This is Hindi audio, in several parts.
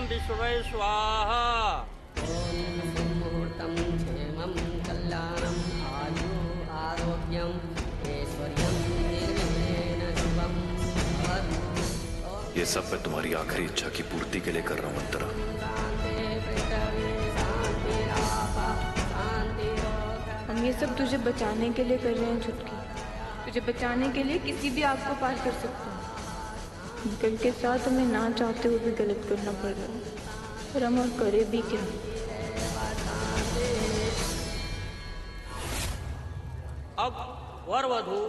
विश्वे स्वाहा। मुहूर्तं क्षेमं कल्याणम् आयु आरोग्यम् ऐश्वर्यं निर्विघ्नेन शुभम् भवतु। ये सब मैं तुम्हारी आखिरी इच्छा की पूर्ति के लिए कर रहा हूं अंतरा। हम ये सब तुझे बचाने के लिए कर रहे हैं छुटकी। तुझे बचाने के लिए किसी भी आग को पार कर सकते हैं। कल के साथ हमें ना चाहते हुए भी गलत करना पड़ रहा है, पर हम और करे भी क्या। अब वर वधू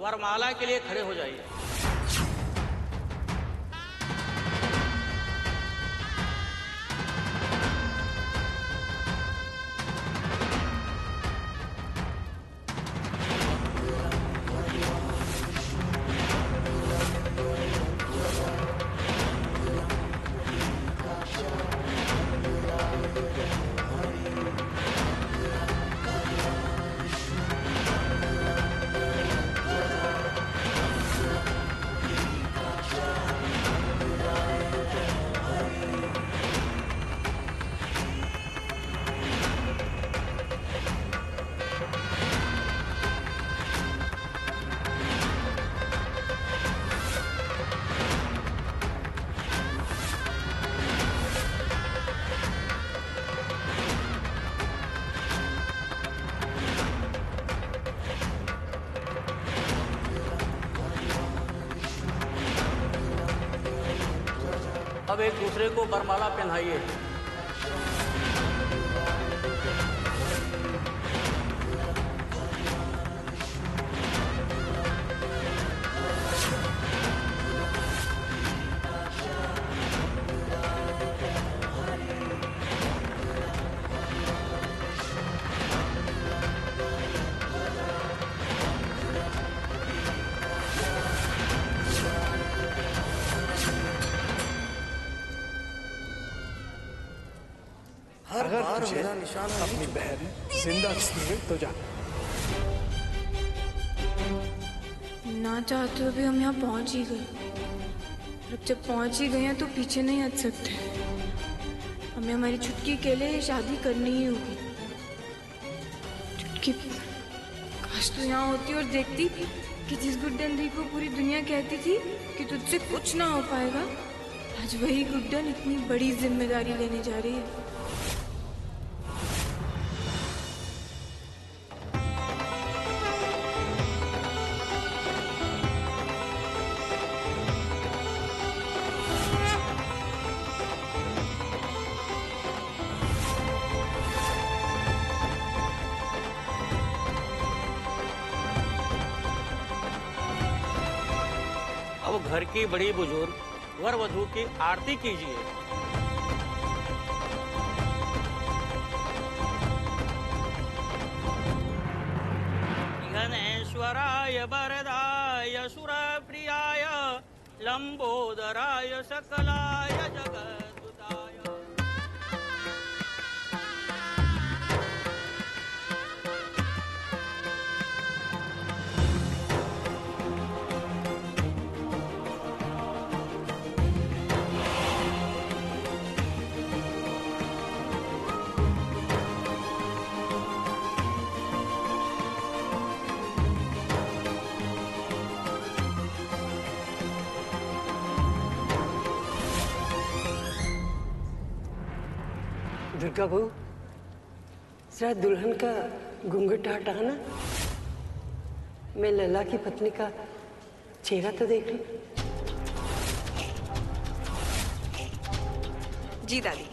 वरमाला के लिए खड़े हो जाइए। अब एक दूसरे को वरमाला पहनाइए। अगर तुझे अपनी बहन जिंदा चाहिए तो जा। ना चाहते हुए भी हम यहाँ पहुँच ही गए। अब जब पहुँच ही गए हैं तो पीछे नहीं हट सकते। हमें हमारी छुटकी के लिए शादी करनी ही होगी। छुटकी, काश तू यहाँ होती और देखती कि जिस गुड्डन दी को पूरी दुनिया कहती थी कि तुझसे कुछ ना हो पाएगा, आज वही गुड्डन इतनी बड़ी जिम्मेदारी लेने जा रही है। अब घर की बड़ी बुजुर्ग वर वधू की आरती कीजिए। गणेश्वराय वरदाय सुरप्रियाय लंबोदराय सकलाय जगद्दुताय। दुर्गा बहू, जरा दुल्हन का घूंघट हटाना। मैं लला की पत्नी का चेहरा तो देख लूं। जी दादी।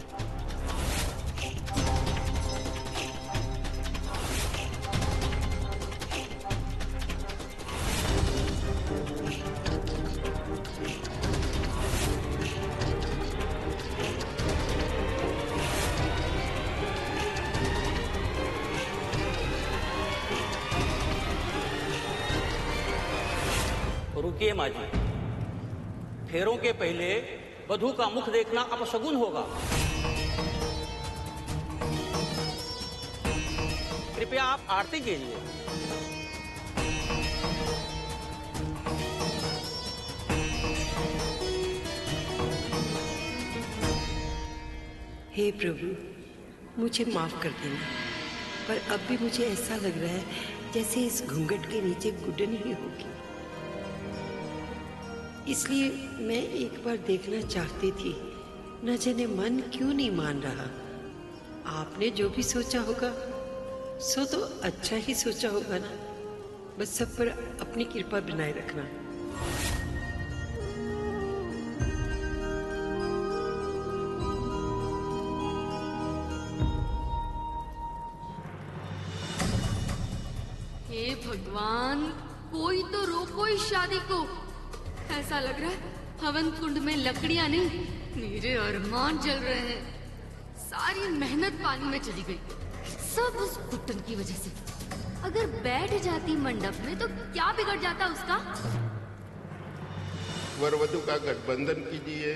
रुकिए माँ जी, फेरों के पहले वधू का मुख देखना अपशगुन होगा। कृपया आप आरती कीजिए। हे प्रभु, मुझे माफ कर देना, पर अब भी मुझे ऐसा लग रहा है जैसे इस घूंघट के नीचे गुडन ही होगी। इसलिए मैं एक बार देखना चाहती थी, न जाने मन क्यों नहीं मान रहा। आपने जो भी सोचा होगा सो तो अच्छा ही सोचा होगा ना। बस सब पर अपनी कृपा बनाए रखना। हे भगवान, कोई तो रोको इस शादी को। ऐसा लग रहा है हवन कुंड में लकड़ियां नहीं, मेरे अरमान जल रहे हैं। सारी मेहनत पानी में चली गई, सब उस घुटन की वजह से। अगर बैठ जाती मंडप में तो क्या बिगड़ जाता उसका। वर वधु का गठबंधन कीजिए।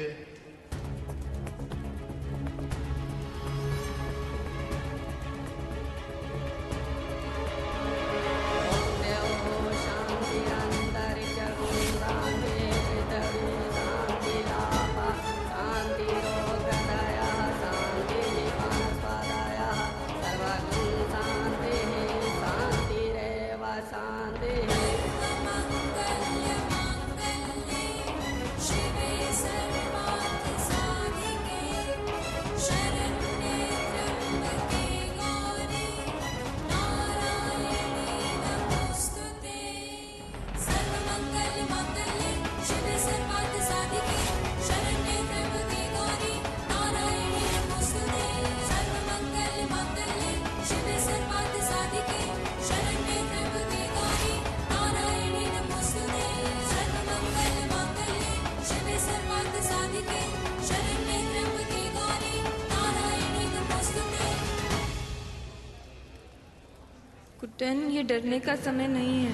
कुटन, ये डरने का समय नहीं है,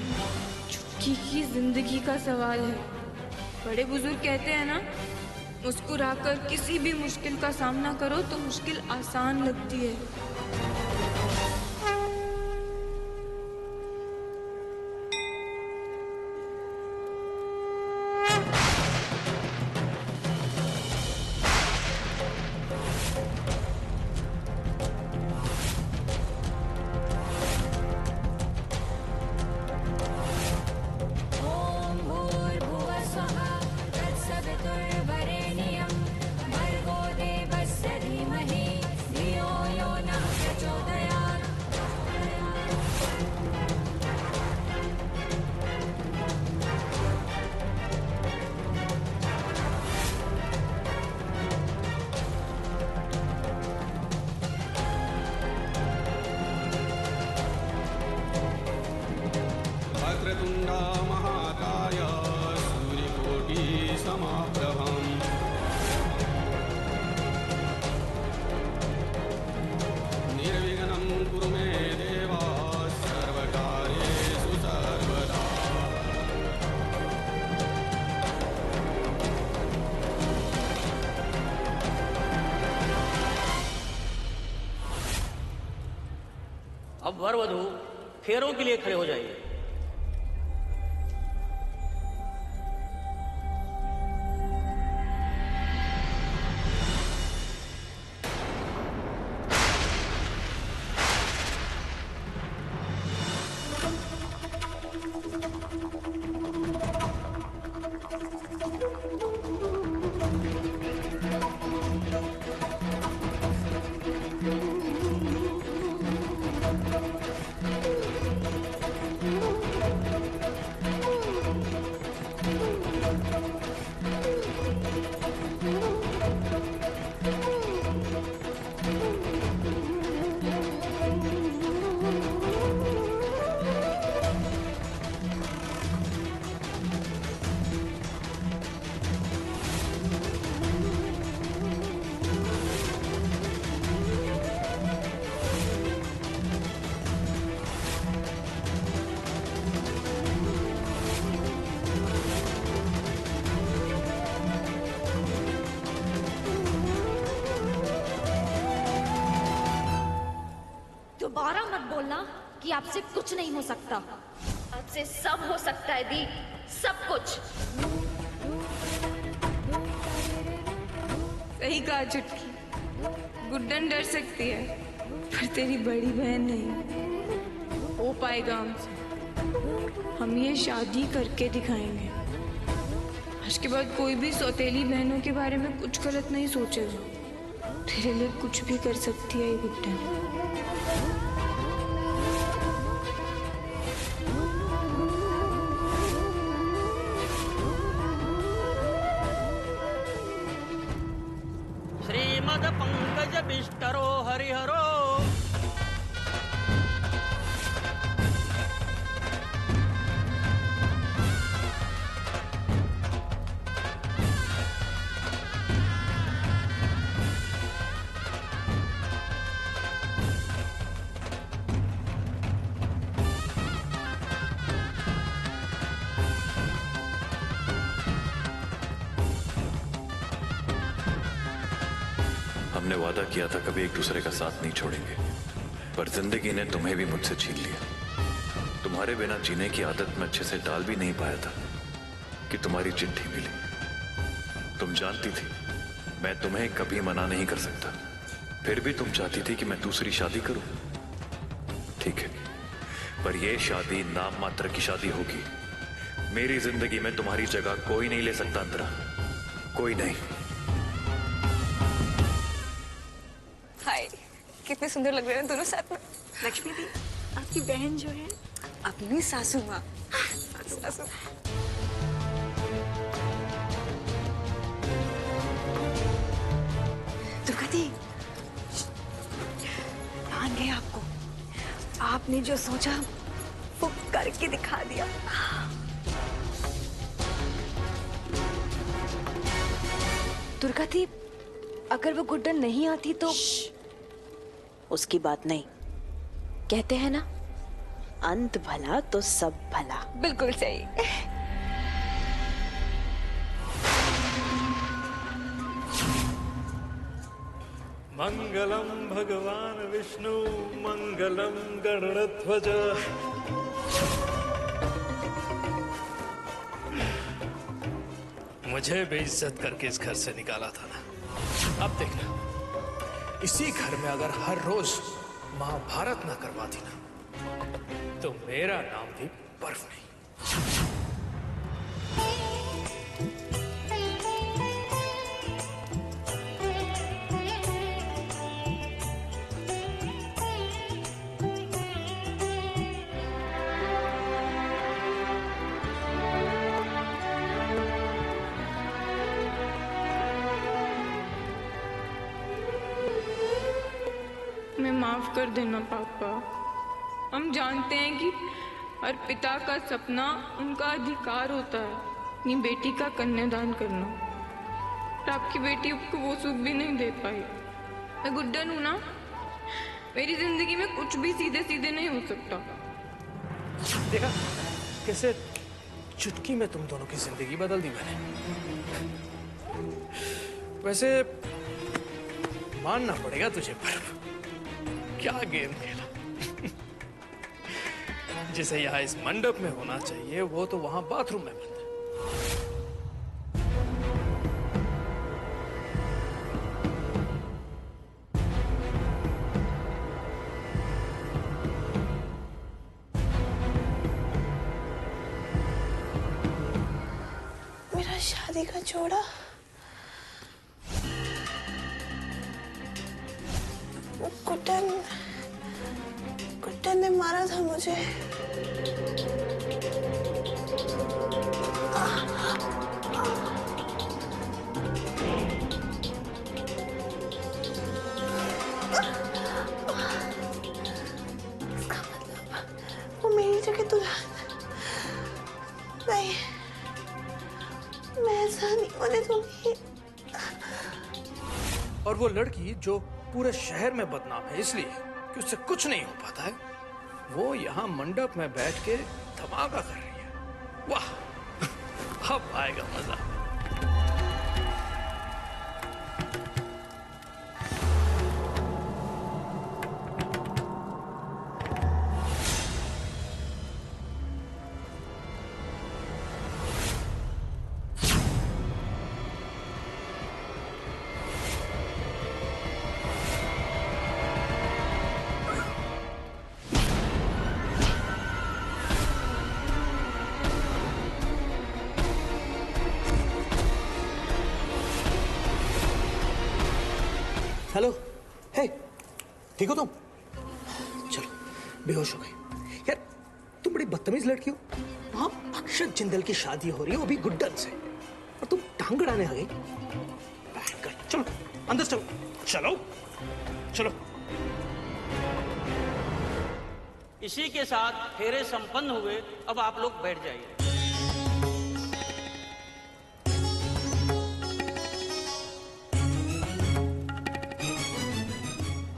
चुटकी की जिंदगी का सवाल है। बड़े बुजुर्ग कहते हैं ना, मुस्कुराकर किसी भी मुश्किल का सामना करो तो मुश्किल आसान लगती है। वक्रतुण्डा महाकाय सूर्यकोटि समाप्रभम् निर्विघ्नं कुरु मे देव सर्वकार्येषु सर्वदा। अब वर वधु फेरों के लिए खड़े हो जाइए। दोबारा मत बोलना कि आपसे कुछ नहीं हो सकता। आपसे सब हो सकता है दी, सब कुछ। सही कहा चुटकी, गुड्डन डर सकती है, पर तेरी बड़ी बहन नहीं हो पाएगा हमसे। हम ये शादी करके दिखाएंगे। आज के बाद कोई भी सौतेली बहनों के बारे में कुछ गलत नहीं सोचेगा। तेरे लिए कुछ भी कर सकती है ये गुड्डन। श्रीमद पंकज बिष्टरो हरिहरो हमने वादा किया था कभी एक दूसरे का साथ नहीं छोड़ेंगे, पर जिंदगी ने तुम्हें भी मुझसे छीन लिया। तुम्हारे बिना जीने की आदत में अच्छे से डाल भी नहीं पाया था कि तुम्हारी चिट्ठी मिली। तुम जानती थी मैं तुम्हें कभी मना नहीं कर सकता, फिर भी तुम चाहती थी कि मैं दूसरी शादी करूं। ठीक है, पर यह शादी नाम मात्र की शादी होगी। मेरी जिंदगी में तुम्हारी जगह कोई नहीं ले सकता अंतरा, कोई नहीं। हाय, कितने सुंदर लग रहे हैं दोनों साथ में। लक्ष्मी दी, आपकी बहन जो है अपनी सासू माँ। सासू दुर्गा दी, मान गए आपको। आपने जो सोचा वो करके दिखा दिया। दुर्गा दी, अगर वो गुड्डन नहीं आती तो उसकी बात नहीं। कहते हैं ना, अंत भला तो सब भला। बिल्कुल सही। मंगलम भगवान विष्णु मंगलम गरुड़ध्वज। मुझे बेइज्जत करके इस घर से निकाला था ना, अब देखना इसी घर में अगर हर रोज महाभारत ना करवाती ना तो मेरा नाम भी बर्फ नहीं। मैं माफ कर देना पापा। हम जानते हैं कि हर पिता का सपना, उनका अधिकार होता है अपनी बेटी का कन्यादान करना, और आपकी बेटी आपको वो सुख भी नहीं दे पाई। मैं गुड्डन हूं ना, मेरी जिंदगी में कुछ भी सीधे सीधे नहीं हो सकता। देखा कैसे चुटकी में तुम दोनों की जिंदगी बदल दी मैंने। वैसे मानना पड़ेगा तुझे, पर क्या गेम खेला। जिसे यहाँ इस मंडप में होना चाहिए वो तो वहां बाथरूम में बंद है। मेरा शादी का जोड़ा गुड्डन ने मारा था मुझे। इसका मतलब वो मेरी जगह दुल्हन नहीं। मैं ऐसा नहीं होने दूंगी। और वो लड़की जो पूरे शहर में बदनाम है इसलिए कि उससे कुछ नहीं हो पाता है, वो यहाँ मंडप में बैठ के धमाका कर रही है। वाह, अब आएगा मजा। हेलो, हे, ठीक हो तुम? चलो, बेहोश हो गई। यार, तुम बड़ी बदतमीज लड़की हो। वहां अक्षत जिंदल की शादी हो रही है, वो भी गुड्डन से, और तुम टांग अड़ाने आ गई। चलो, अंदर चलो, चलो, चलो। इसी के साथ फेरे संपन्न हुए। अब आप लोग बैठ जाइए।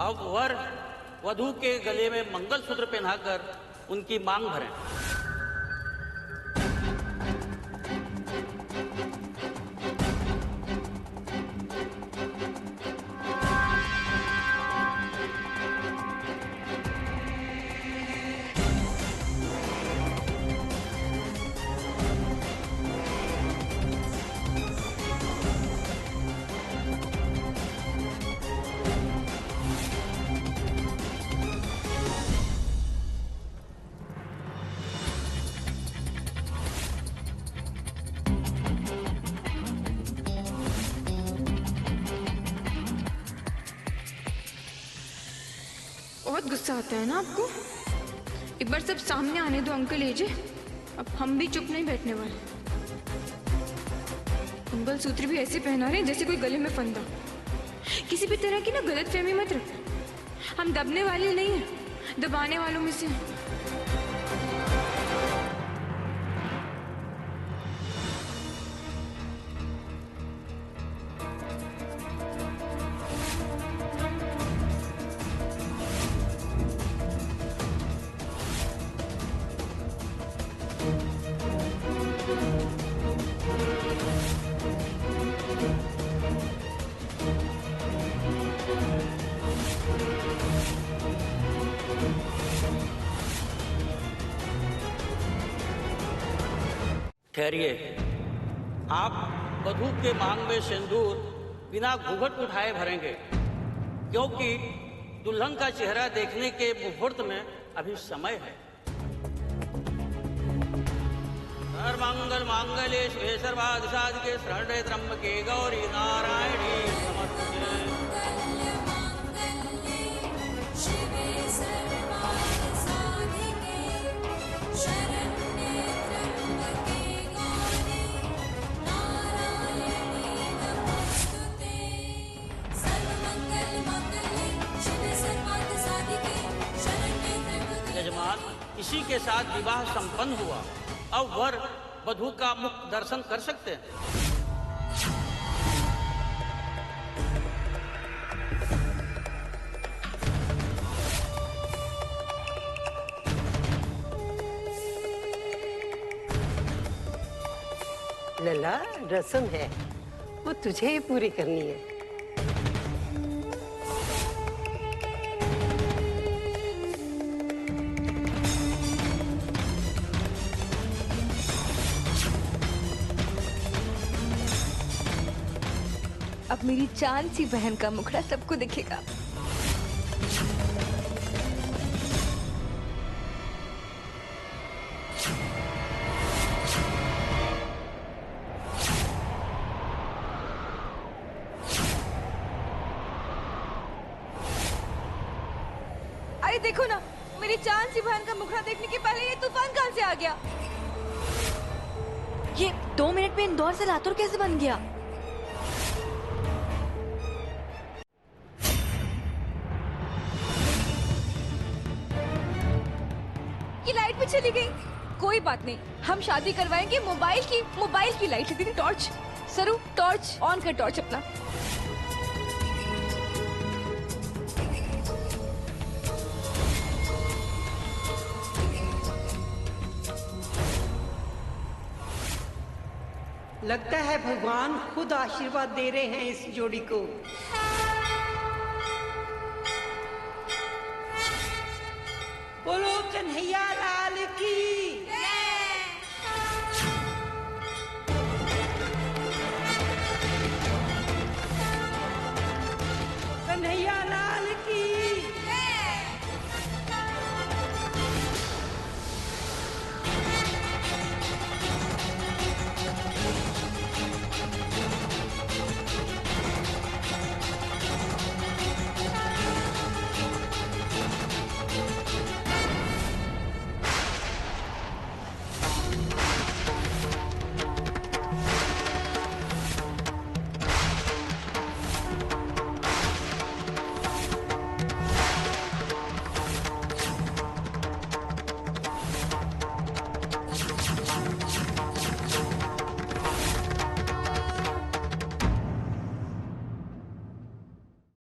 अब वर वधू के गले में मंगलसूत्र पहनाकर उनकी मांग भरें। बहुत गुस्सा आता है ना आपको? एक बार सब सामने आने दो अंकल एजे। अब हम भी चुप नहीं बैठने वाले। मंगलसूत्र भी ऐसे पहना रहे हैं जैसे कोई गले में फंदा। किसी भी तरह की ना गलतफहमी मत रखो। हम दबने वाले नहीं हैं, दबाने वालों में से हैं। ठहरिए। आप वधू के मांग में सिंदूर बिना घूंघट उठाए भरेंगे, क्योंकि दुल्हन का चेहरा देखने के मुहूर्त में अभी समय है। सर्वमंगल मांगल्ये शिवे सर्वार्थ साधिके शरण्ये त्र्यंबके गौरी नारायणी नमोस्तुते। यजमान, इसी के साथ विवाह संपन्न हुआ। अब वर वधू का मुख दर्शन कर सकते हैं। लला, रस्म है, वो तुझे ही पूरी करनी है। अब मेरी चांद सी बहन का मुखड़ा सबको दिखेगा। अरे देखो ना, मेरी चांद सी बहन का मुखड़ा देखने के पहले ये तूफान कहां से आ गया? ये 2 मिनट में इंदौर से लातूर कैसे बन गया? लाइट भी चली गई। कोई बात नहीं, हम शादी करवाएंगे मोबाइल की लाइट लगी थी। टॉर्च सरू, टॉर्च ऑन कर, टॉर्च अपना। लगता है भगवान खुद आशीर्वाद दे रहे हैं इस जोड़ी को। बोलो कन्हैया लाल की।